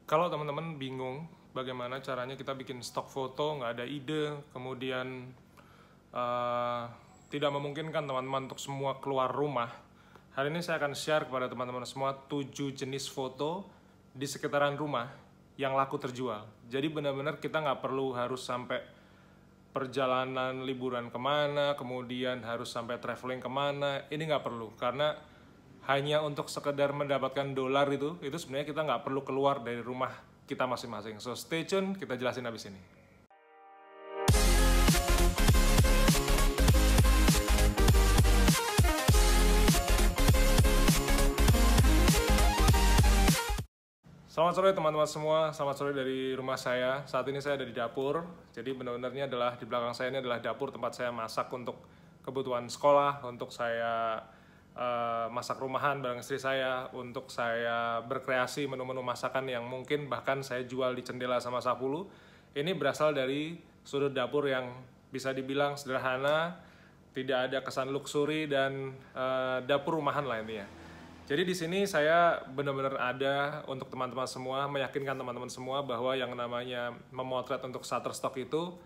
Kalau teman-teman bingung bagaimana caranya kita bikin stok foto, nggak ada ide, kemudian eh, tidak memungkinkan teman-teman untuk semua keluar rumah, hari ini saya akan share kepada teman-teman semua 7 jenis foto di sekitaran rumah yang laku terjual. Jadi benar-benar kita nggak perlu harus sampai perjalanan liburan kemana, kemudian harus sampai traveling kemana, ini nggak perlu. Karena hanya untuk sekedar mendapatkan dolar itu sebenarnya kita nggak perlu keluar dari rumah kita masing-masing. So stay tune, kita jelasin habis ini. Selamat sore teman-teman semua, selamat sore dari rumah saya. Saat ini saya ada di dapur, jadi benar-benarnya adalah di belakang saya ini adalah dapur tempat saya masak untuk kebutuhan sekolah, untuk saya masak rumahan bareng istri saya, untuk saya berkreasi menu-menu masakan yang mungkin bahkan saya jual di Cendela sama 10. Ini berasal dari sudut dapur yang bisa dibilang sederhana, tidak ada kesan luxury dan dapur rumahan lah intinya. Jadi di sini saya benar-benar ada untuk teman-teman semua, meyakinkan teman-teman semua bahwa yang namanya memotret untuk Shutterstock itu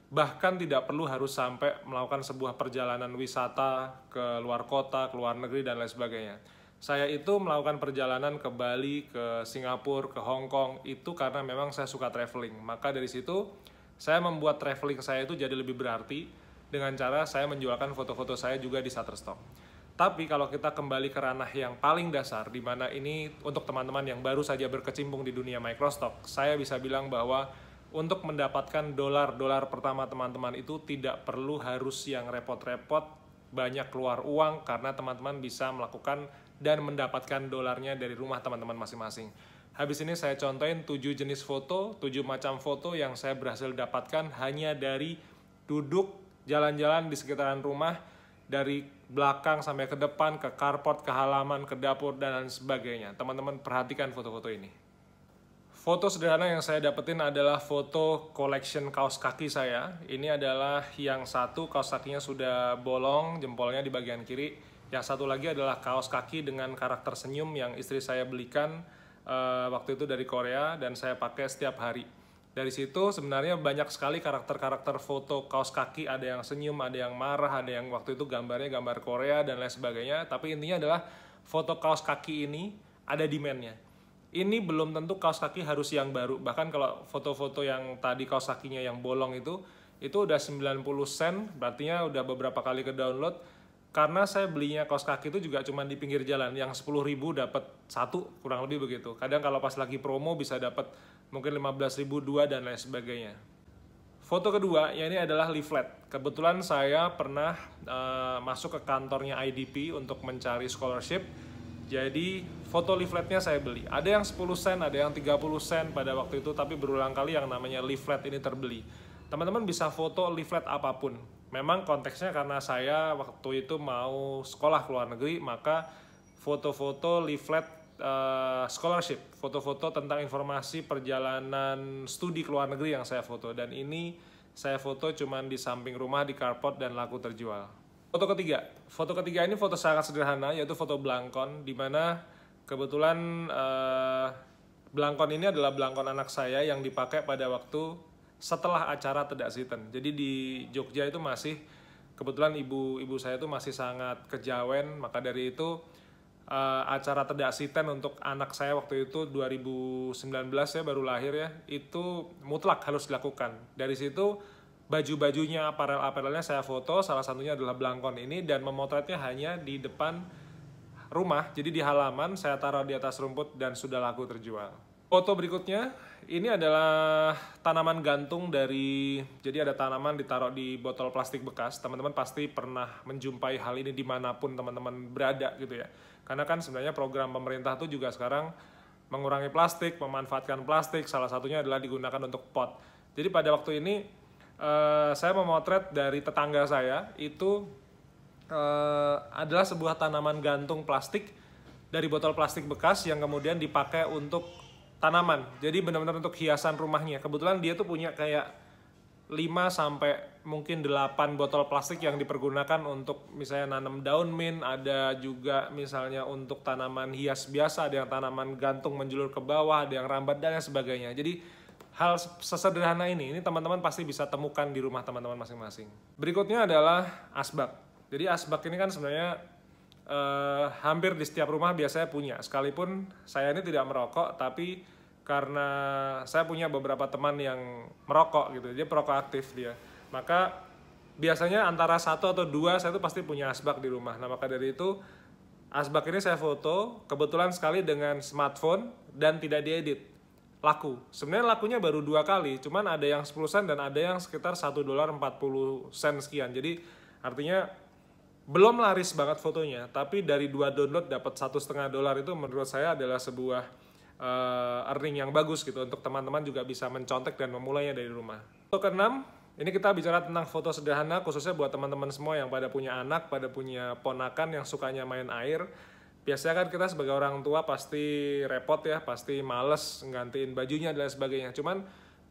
bahkan tidak perlu harus sampai melakukan sebuah perjalanan wisata ke luar kota, ke luar negeri, dan lain sebagainya. Saya itu melakukan perjalanan ke Bali, ke Singapura, ke Hong Kong, itu karena memang saya suka traveling. Maka dari situ, saya membuat traveling saya itu jadi lebih berarti dengan cara saya menjualkan foto-foto saya juga di Shutterstock. Tapi kalau kita kembali ke ranah yang paling dasar, di mana ini untuk teman-teman yang baru saja berkecimpung di dunia microstock, saya bisa bilang bahwa untuk mendapatkan dolar pertama teman-teman itu tidak perlu harus yang repot-repot banyak keluar uang, karena teman-teman bisa melakukan dan mendapatkan dolarnya dari rumah teman-teman masing-masing. Habis ini saya contohin 7 jenis foto, 7 macam foto yang saya berhasil dapatkan hanya dari duduk jalan-jalan di sekitaran rumah, dari belakang sampai ke depan, ke carport, ke halaman, ke dapur, dan lain sebagainya. Teman-teman perhatikan foto-foto ini. Foto sederhana yang saya dapetin adalah foto collection kaos kaki saya. Ini adalah yang satu, kaos kakinya sudah bolong, jempolnya di bagian kiri. Yang satu lagi adalah kaos kaki dengan karakter senyum yang istri saya belikan waktu itu dari Korea, dan saya pakai setiap hari. Dari situ sebenarnya banyak sekali karakter-karakter foto kaos kaki, ada yang senyum, ada yang marah, ada yang waktu itu gambarnya gambar Korea, dan lain sebagainya. Tapi intinya adalah foto kaos kaki ini ada demand-nya. Ini belum tentu kaos kaki harus yang baru. Bahkan kalau foto-foto yang tadi kaos kakinya yang bolong itu udah 90 sen, berarti udah beberapa kali ke download. Karena saya belinya kaos kaki itu juga cuma di pinggir jalan, yang 10.000 dapat satu, kurang lebih begitu. Kadang kalau pas lagi promo bisa dapat mungkin 15.000 dua, dan lain sebagainya. Foto kedua, ya ini adalah leaflet. Kebetulan saya pernah masuk ke kantornya IDP untuk mencari scholarship. Jadi foto leafletnya saya beli. Ada yang 10 sen, ada yang 30 sen pada waktu itu, tapi berulang kali yang namanya leaflet ini terbeli. Teman-teman bisa foto leaflet apapun. Memang konteksnya karena saya waktu itu mau sekolah ke luar negeri, maka foto-foto leaflet scholarship, foto-foto tentang informasi perjalanan studi ke luar negeri yang saya foto. Dan ini saya foto cuman di samping rumah, di carport, dan laku terjual. Foto ketiga ini foto sangat sederhana, yaitu foto belangkon, di mana kebetulan belangkon ini adalah belangkon anak saya yang dipakai pada waktu setelah acara Tedak Siten. Jadi di Jogja itu masih, kebetulan ibu saya itu masih sangat kejawen, maka dari itu acara Tedak Siten untuk anak saya waktu itu 2019 ya, baru lahir ya, itu mutlak harus dilakukan. Dari situ baju-bajunya, aparel-aparelnya saya foto, salah satunya adalah belangkon ini, dan memotretnya hanya di depan rumah, jadi di halaman, saya taruh di atas rumput, dan sudah laku terjual. Foto berikutnya, ini adalah tanaman gantung jadi ada tanaman ditaruh di botol plastik bekas. Teman-teman pasti pernah menjumpai hal ini dimanapun teman-teman berada gitu ya. Karena kan sebenarnya program pemerintah tuh juga sekarang mengurangi plastik, memanfaatkan plastik, salah satunya adalah digunakan untuk pot. Jadi pada waktu ini, saya memotret dari tetangga saya itu adalah sebuah tanaman gantung plastik dari botol plastik bekas yang kemudian dipakai untuk tanaman. Jadi benar-benar untuk hiasan rumahnya. Kebetulan dia tuh punya kayak 5 sampai mungkin 8 botol plastik yang dipergunakan untuk misalnya nanam daun mint, ada juga misalnya untuk tanaman hias biasa, ada yang tanaman gantung menjulur ke bawah, ada yang rambat dan lain sebagainya. Jadi hal sesederhana ini teman-teman pasti bisa temukan di rumah teman-teman masing-masing. Berikutnya adalah asbak. Jadi asbak ini kan sebenarnya hampir di setiap rumah biasanya punya. Sekalipun saya ini tidak merokok, tapi karena saya punya beberapa teman yang merokok gitu, dia perokok aktif dia. Maka biasanya antara 1 atau 2 saya tuh pasti punya asbak di rumah. Nah maka dari itu asbak ini saya foto kebetulan sekali dengan smartphone dan tidak diedit. Laku. Sebenarnya lakunya baru 2 kali, cuman ada yang 10 sen dan ada yang sekitar $1.40 sekian. Jadi artinya belum laris banget fotonya, tapi dari 2 download dapat $1,5 itu menurut saya adalah sebuah earning yang bagus gitu untuk teman-teman juga bisa mencontek dan memulainya dari rumah. Untuk keenam, ini kita bicara tentang foto sederhana khususnya buat teman-teman semua yang pada punya anak, pada punya ponakan yang sukanya main air. Biasanya kan kita sebagai orang tua pasti repot ya, pasti males nggantiin bajunya dan sebagainya. Cuman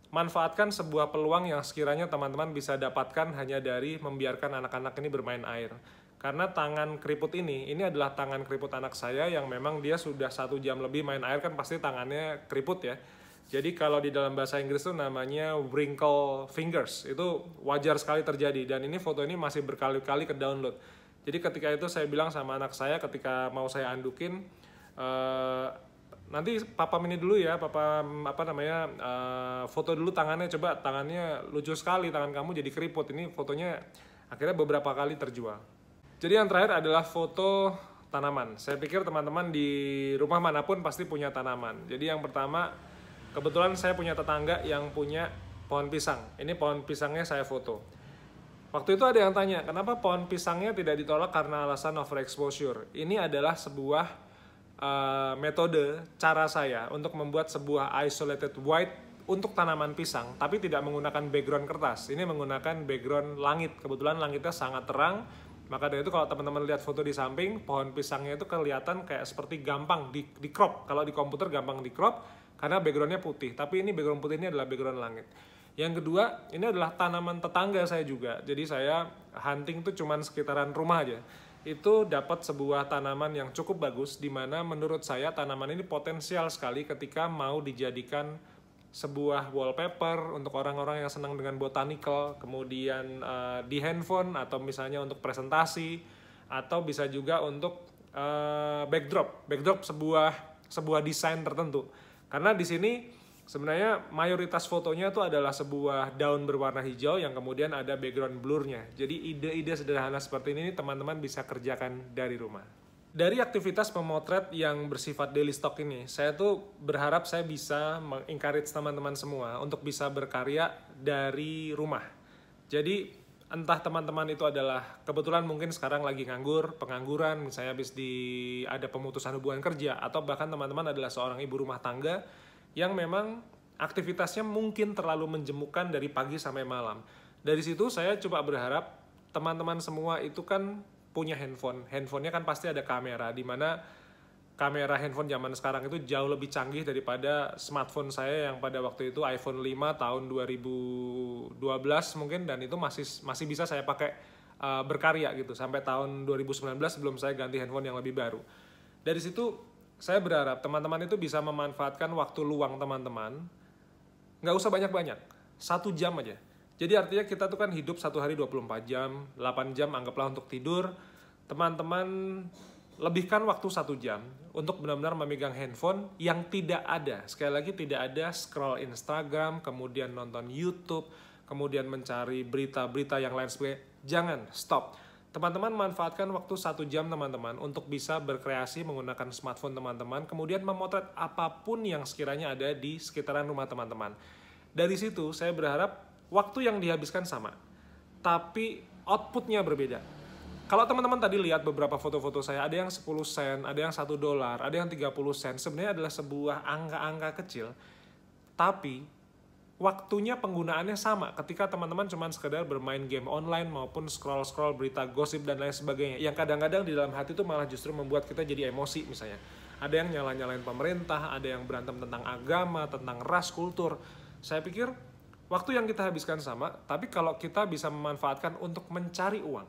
manfaatkan sebuah peluang yang sekiranya teman-teman bisa dapatkan hanya dari membiarkan anak-anak ini bermain air. Karena tangan keriput ini adalah tangan keriput anak saya yang memang dia sudah 1 jam lebih main air, kan pasti tangannya keriput ya. Jadi kalau di dalam bahasa Inggris itu namanya wrinkle fingers, itu wajar sekali terjadi. Dan ini foto ini masih berkali-kali ke download. Jadi ketika itu saya bilang sama anak saya ketika mau saya andukin, nanti papa ini dulu ya, papa foto dulu tangannya, coba tangannya lucu sekali, tangan kamu jadi keriput. Ini fotonya akhirnya beberapa kali terjual. Jadi yang terakhir adalah foto tanaman. Saya pikir teman-teman di rumah manapun pasti punya tanaman. Jadi yang pertama, kebetulan saya punya tetangga yang punya pohon pisang. Ini pohon pisangnya saya foto. Waktu itu ada yang tanya, kenapa pohon pisangnya tidak ditolak karena alasan overexposure? Ini adalah sebuah metode cara saya untuk membuat sebuah isolated white untuk tanaman pisang, tapi tidak menggunakan background kertas. Ini menggunakan background langit. Kebetulan langitnya sangat terang. Maka dari itu kalau teman-teman lihat foto di samping, pohon pisangnya itu kelihatan kayak seperti gampang di crop. Kalau di komputer gampang di crop karena backgroundnya putih. Tapi ini background putih ini adalah background langit. Yang kedua, ini adalah tanaman tetangga saya juga. Jadi saya hunting tuh cuman sekitaran rumah aja. Itu dapat sebuah tanaman yang cukup bagus, di mana menurut saya tanaman ini potensial sekali ketika mau dijadikan sebuah wallpaper untuk orang-orang yang senang dengan botanical, kemudian di handphone atau misalnya untuk presentasi, atau bisa juga untuk backdrop sebuah desain tertentu. Karena di sini sebenarnya mayoritas fotonya itu adalah sebuah daun berwarna hijau yang kemudian ada background blurnya. Jadi ide-ide sederhana seperti ini teman-teman bisa kerjakan dari rumah. Dari aktivitas memotret yang bersifat daily stock ini, saya tuh berharap saya bisa mengencourage teman-teman semua untuk bisa berkarya dari rumah. Jadi entah teman-teman itu adalah kebetulan mungkin sekarang lagi nganggur, pengangguran, misalnya habis ada pemutusan hubungan kerja, atau bahkan teman-teman adalah seorang ibu rumah tangga yang memang aktivitasnya mungkin terlalu menjemukan dari pagi sampai malam. Dari situ saya coba berharap teman-teman semua itu kan punya handphonenya kan pasti ada kamera, di mana kamera handphone zaman sekarang itu jauh lebih canggih daripada smartphone saya yang pada waktu itu iPhone 5 tahun 2012 mungkin, dan itu masih bisa saya pakai berkarya gitu sampai tahun 2019 sebelum saya ganti handphone yang lebih baru. Dari situ saya berharap teman-teman itu bisa memanfaatkan waktu luang teman-teman, nggak usah banyak-banyak, 1 jam aja. Jadi artinya kita tuh kan hidup 1 hari 24 jam, 8 jam anggaplah untuk tidur. Teman-teman lebihkan waktu 1 jam untuk benar-benar memegang handphone yang tidak ada. Sekali lagi tidak ada scroll Instagram, kemudian nonton YouTube, kemudian mencari berita-berita yang lain sebagainya. Jangan, stop. Teman-teman manfaatkan waktu 1 jam teman-teman untuk bisa berkreasi menggunakan smartphone teman-teman, kemudian memotret apapun yang sekiranya ada di sekitaran rumah teman-teman. Dari situ saya berharap waktu yang dihabiskan sama, tapi outputnya berbeda. Kalau teman-teman tadi lihat beberapa foto-foto saya, ada yang 10 sen, ada yang $1, ada yang 30 sen, sebenarnya adalah sebuah angka-angka kecil, tapi waktunya penggunaannya sama ketika teman-teman cuma sekedar bermain game online maupun scroll-scroll berita gosip dan lain sebagainya, yang kadang-kadang di dalam hati itu malah justru membuat kita jadi emosi. Misalnya ada yang nyala-nyalain pemerintah, ada yang berantem tentang agama, tentang ras, kultur. Saya pikir Waktu yang kita habiskan sama, tapi kalau kita bisa memanfaatkan untuk mencari uang.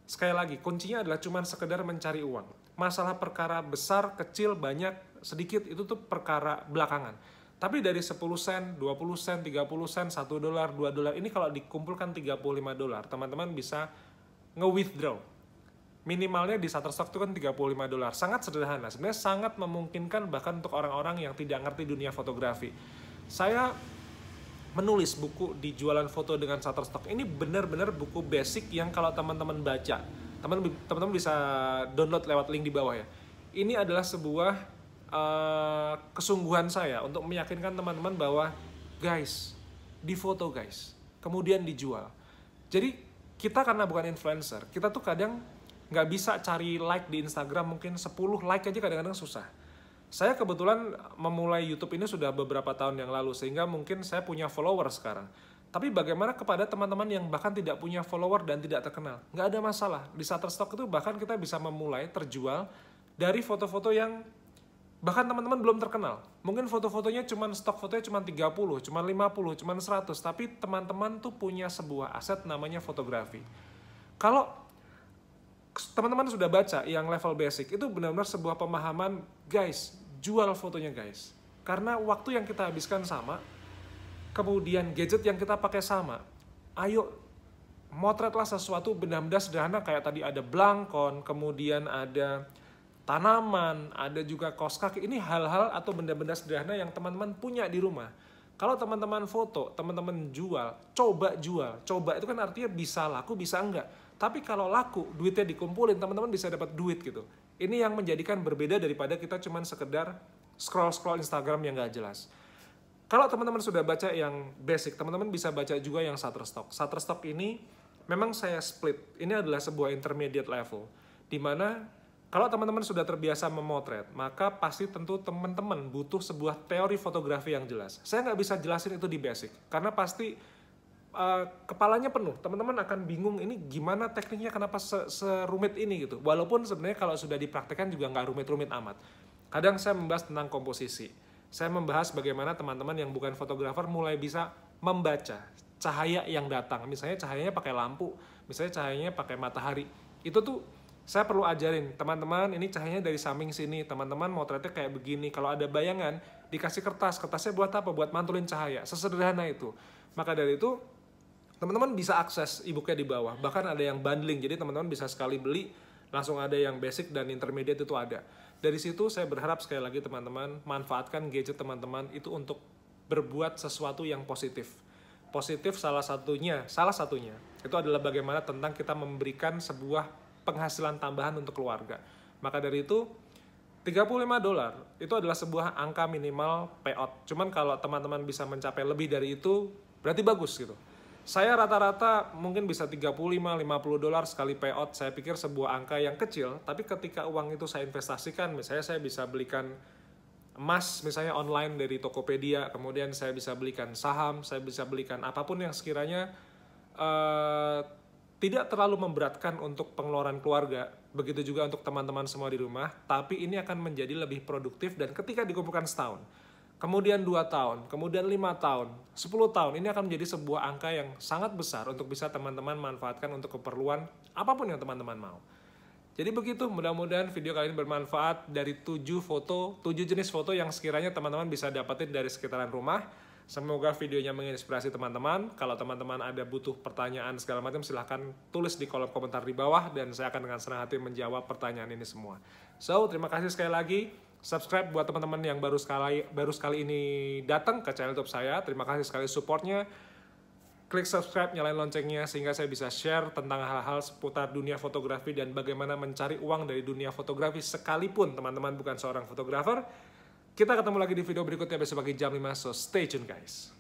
Sekali lagi, kuncinya adalah cuma sekedar mencari uang. Masalah perkara besar, kecil, banyak, sedikit, itu tuh perkara belakangan. Tapi dari 10 sen, 20 sen, 30 sen, 1 dolar, 2 dolar, ini kalau dikumpulkan 35 dolar, teman-teman bisa nge-withdraw. Minimalnya di Shutterstock itu kan 35 dolar. Sangat sederhana, sebenarnya sangat memungkinkan bahkan untuk orang-orang yang tidak ngerti dunia fotografi. Saya menulis buku di jualan foto dengan Shutterstock. Ini benar-benar buku basic yang kalau teman-teman baca, teman-teman bisa download lewat link di bawah ya. Ini adalah sebuah kesungguhan saya untuk meyakinkan teman-teman bahwa guys, di foto guys, kemudian dijual. Jadi kita karena bukan influencer, kita tuh kadang nggak bisa cari like di Instagram, mungkin 10 like aja kadang-kadang susah. Saya kebetulan memulai YouTube ini sudah beberapa tahun yang lalu, sehingga mungkin saya punya follower sekarang. Tapi bagaimana kepada teman-teman yang bahkan tidak punya follower dan tidak terkenal? Nggak ada masalah. Di Shutterstock itu bahkan kita bisa memulai terjual dari foto-foto yang bahkan teman-teman belum terkenal. Mungkin foto-fotonya stok fotonya cuma 30, cuma 50, cuma 100. Tapi teman-teman tuh punya sebuah aset namanya fotografi. Kalau teman-teman sudah baca yang level basic, itu benar-benar sebuah pemahaman, guys, jual fotonya guys. Karena waktu yang kita habiskan sama, kemudian gadget yang kita pakai sama, ayo motretlah sesuatu benda-benda sederhana kayak tadi ada belangkon, kemudian ada tanaman, ada juga kaos kaki. Ini hal-hal atau benda-benda sederhana yang teman-teman punya di rumah. Kalau teman-teman foto, teman-teman jual, coba jual. Coba itu kan artinya bisa laku, bisa enggak. Tapi kalau laku, duitnya dikumpulin, teman-teman bisa dapat duit gitu. Ini yang menjadikan berbeda daripada kita cuma sekedar scroll-scroll Instagram yang nggak jelas. Kalau teman-teman sudah baca yang basic, teman-teman bisa baca juga yang Shutterstock. Shutterstock ini memang saya split. Ini adalah sebuah intermediate level. Dimana kalau teman-teman sudah terbiasa memotret, maka pasti tentu teman-teman butuh sebuah teori fotografi yang jelas. Saya nggak bisa jelasin itu di basic, karena pasti kepalanya penuh, teman-teman akan bingung ini gimana tekniknya, kenapa serumit ini gitu. Walaupun sebenarnya kalau sudah dipraktekkan juga nggak rumit-rumit amat. Kadang saya membahas tentang komposisi, saya membahas bagaimana teman-teman yang bukan fotografer mulai bisa membaca cahaya yang datang. Misalnya cahayanya pakai lampu, misalnya cahayanya pakai matahari. Itu tuh saya perlu ajarin, teman-teman ini cahayanya dari samping sini, teman-teman motretnya kayak begini. Kalau ada bayangan, dikasih kertasnya buat apa? Buat mantulin cahaya, sesederhana itu. Maka dari itu, teman-teman bisa akses e-booknya di bawah. Bahkan ada yang bundling, jadi teman-teman bisa sekali beli, langsung ada yang basic dan intermediate itu ada. Dari situ saya berharap sekali lagi teman-teman, manfaatkan gadget teman-teman itu untuk berbuat sesuatu yang positif. Positif salah satunya, itu adalah bagaimana tentang kita memberikan sebuah penghasilan tambahan untuk keluarga. Maka dari itu, 35 dolar itu adalah sebuah angka minimal payout. Cuman kalau teman-teman bisa mencapai lebih dari itu, berarti bagus gitu. Saya rata-rata mungkin bisa 35-50 dolar sekali payout. Saya pikir sebuah angka yang kecil, tapi ketika uang itu saya investasikan, misalnya saya bisa belikan emas misalnya online dari Tokopedia, kemudian saya bisa belikan saham, saya bisa belikan apapun yang sekiranya tidak terlalu memberatkan untuk pengeluaran keluarga, begitu juga untuk teman-teman semua di rumah, tapi ini akan menjadi lebih produktif dan ketika dikumpulkan setahun, kemudian 2 tahun, kemudian 5 tahun, 10 tahun, ini akan menjadi sebuah angka yang sangat besar untuk bisa teman-teman manfaatkan untuk keperluan apapun yang teman-teman mau. Jadi begitu, mudah-mudahan video kali ini bermanfaat dari 7 jenis foto yang sekiranya teman-teman bisa dapetin dari sekitaran rumah. Semoga videonya menginspirasi teman-teman. Kalau teman-teman ada butuh pertanyaan segala macam, silahkan tulis di kolom komentar di bawah dan saya akan dengan senang hati menjawab pertanyaan ini semua. So, terima kasih sekali lagi. Subscribe buat teman-teman yang baru sekali ini datang ke channel YouTube saya. Terima kasih sekali supportnya. Klik subscribe, nyalain loncengnya sehingga saya bisa share tentang hal-hal seputar dunia fotografi dan bagaimana mencari uang dari dunia fotografi sekalipun teman-teman bukan seorang fotografer. Kita ketemu lagi di video berikutnya besok pagi jam 5, so stay tune guys.